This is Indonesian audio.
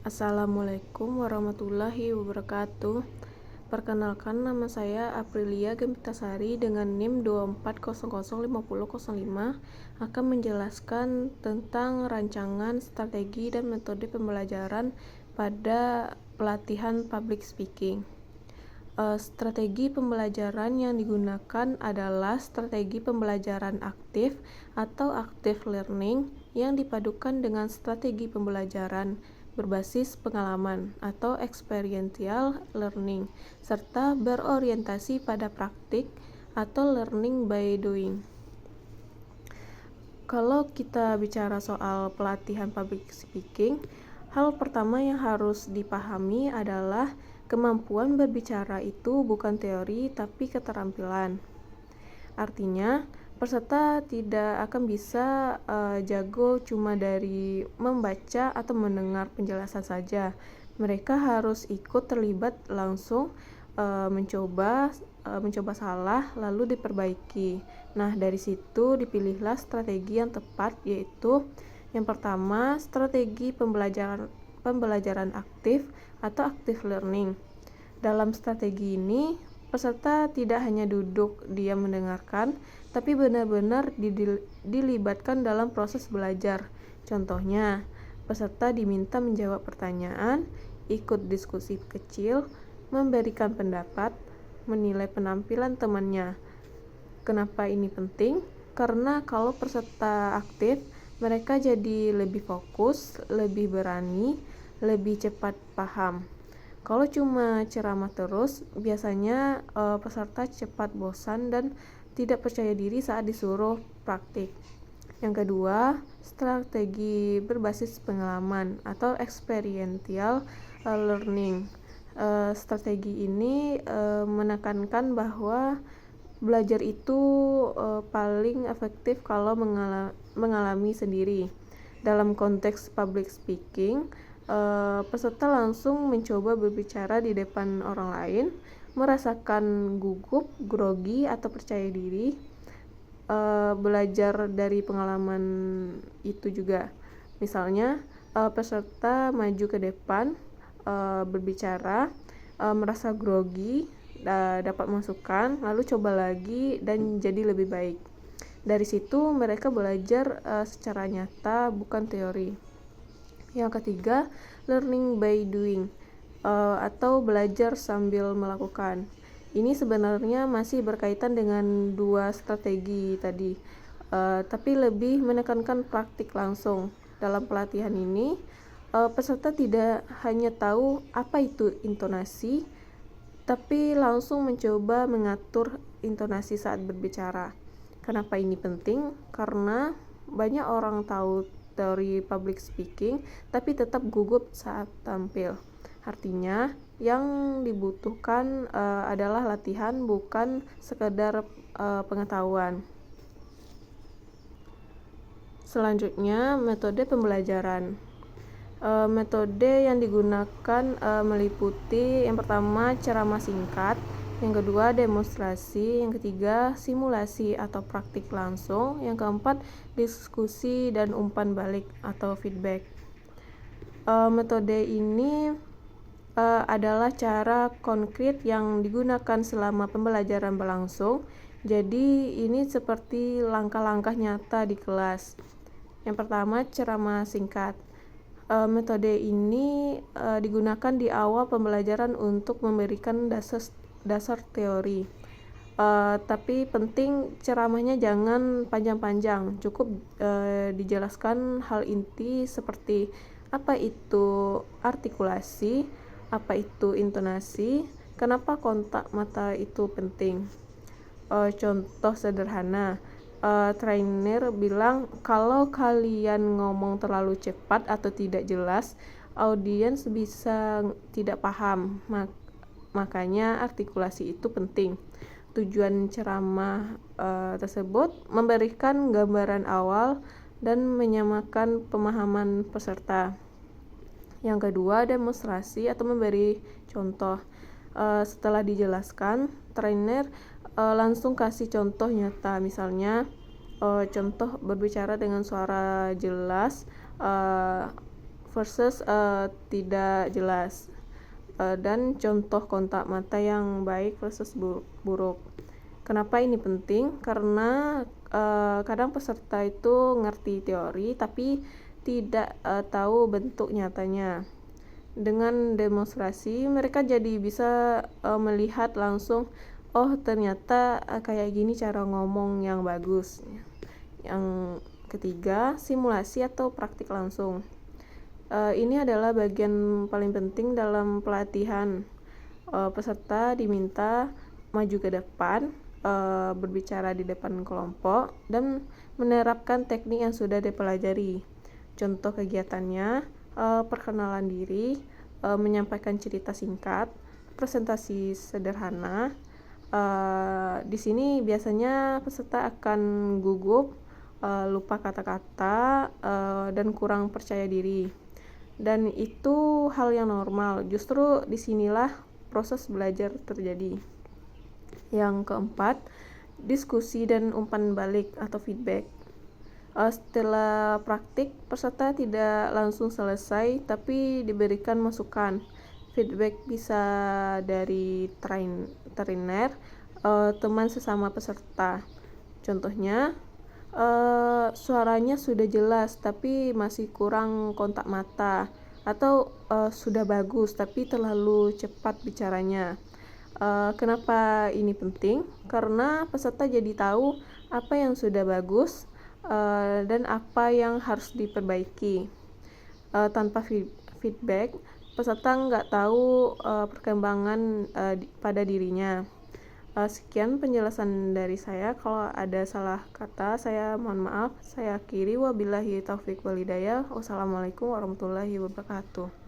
Assalamualaikum warahmatullahi wabarakatuh. Perkenalkan, nama saya Aprilia Gempitasari dengan NIM 2400505 akan menjelaskan tentang rancangan strategi dan metode pembelajaran pada pelatihan public speaking. Strategi pembelajaran yang digunakan adalah strategi pembelajaran aktif atau active learning yang dipadukan dengan strategi pembelajaran berbasis pengalaman atau experiential learning serta berorientasi pada praktik atau learning by doing. Kalau kita bicara soal pelatihan public speaking, hal pertama yang harus dipahami adalah kemampuan berbicara itu bukan teori tapi keterampilan. Artinya, peserta tidak akan bisa jago cuma dari membaca atau mendengar penjelasan saja. Mereka harus ikut terlibat langsung, mencoba salah lalu diperbaiki. Nah, dari situ dipilihlah strategi yang tepat, yaitu yang pertama, strategi pembelajaran aktif atau active learning. Dalam strategi ini, peserta tidak hanya duduk diam mendengarkan, tapi benar-benar dilibatkan dalam proses belajar. Contohnya, peserta diminta menjawab pertanyaan, ikut diskusi kecil, memberikan pendapat, menilai penampilan temannya. Kenapa ini penting? Karena kalau peserta aktif, mereka jadi lebih fokus, lebih berani, lebih cepat paham. Kalau cuma ceramah terus, biasanya peserta cepat bosan dan tidak percaya diri saat disuruh praktik. Yang kedua, strategi berbasis pengalaman atau experiential learning. Strategi ini menekankan bahwa belajar itu paling efektif kalau mengalami sendiri. Dalam konteks public speaking, peserta langsung mencoba berbicara di depan orang lain, merasakan gugup, grogi, atau percaya diri. Belajar dari pengalaman itu juga. Misalnya, peserta maju ke depan, berbicara, merasa grogi, dapat masukan, lalu coba lagi dan jadi lebih baik. Dari situ mereka belajar secara nyata, bukan teori. Yang ketiga, learning by doing atau belajar sambil melakukan. Ini sebenarnya masih berkaitan dengan dua strategi tadi, tapi lebih menekankan praktik langsung. Dalam pelatihan ini, peserta tidak hanya tahu apa itu intonasi, tapi langsung mencoba mengatur intonasi saat berbicara. Kenapa ini penting? Karena banyak orang tahu teori public speaking, tapi tetap gugup saat tampil. Artinya, yang dibutuhkan adalah latihan, bukan sekedar pengetahuan. Selanjutnya, metode pembelajaran. Metode yang digunakan meliputi yang pertama ceramah singkat, yang kedua demonstrasi, yang ketiga simulasi atau praktik langsung, yang keempat diskusi dan umpan balik atau feedback. Metode ini adalah cara konkret yang digunakan selama pembelajaran berlangsung. Jadi ini seperti langkah-langkah nyata di kelas. Yang pertama, ceramah singkat. Metode ini digunakan di awal pembelajaran untuk memberikan dasar teori. Tapi penting ceramahnya jangan panjang-panjang, cukup dijelaskan hal inti seperti apa itu artikulasi, apa itu intonasi, kenapa kontak mata itu penting. Contoh sederhana, trainer bilang kalau kalian ngomong terlalu cepat atau tidak jelas, audiens bisa tidak paham. Makanya artikulasi itu penting. Tujuan ceramah tersebut memberikan gambaran awal dan menyamakan pemahaman peserta. Yang kedua, demonstrasi atau memberi contoh. Setelah dijelaskan, trainer langsung kasih contoh nyata. Misalnya, contoh berbicara dengan suara jelas, versus tidak jelas, dan contoh kontak mata yang baik versus buruk. Kenapa ini penting? Karena kadang peserta itu ngerti teori tapi tidak tahu bentuk nyatanya. Dengan demonstrasi mereka jadi bisa melihat langsung, oh ternyata kayak gini cara ngomong yang bagus. Yang ketiga, simulasi atau praktik langsung. Ini adalah bagian paling penting dalam pelatihan. Peserta diminta maju ke depan, berbicara di depan kelompok, dan menerapkan teknik yang sudah dipelajari. Contoh kegiatannya, perkenalan diri, menyampaikan cerita singkat, presentasi sederhana. Di sini biasanya peserta akan gugup, lupa kata-kata, dan kurang percaya diri. Dan itu hal yang normal. Justru disinilah proses belajar terjadi. Yang keempat, diskusi dan umpan balik atau feedback. Setelah praktik, peserta tidak langsung selesai, tapi diberikan masukan. Feedback bisa dari trainer, teman sesama peserta. Contohnya, suaranya sudah jelas tapi masih kurang kontak mata, atau sudah bagus tapi terlalu cepat bicaranya. Kenapa ini penting? Karena peserta jadi tahu apa yang sudah bagus dan apa yang harus diperbaiki. Tanpa feedback, peserta nggak tahu perkembangan pada dirinya. Sekian penjelasan dari saya. Kalau ada salah kata, saya mohon maaf. Saya akhiri. Wabillahi taufiq walhidayah. Wassalamualaikum warahmatullahi wabarakatuh.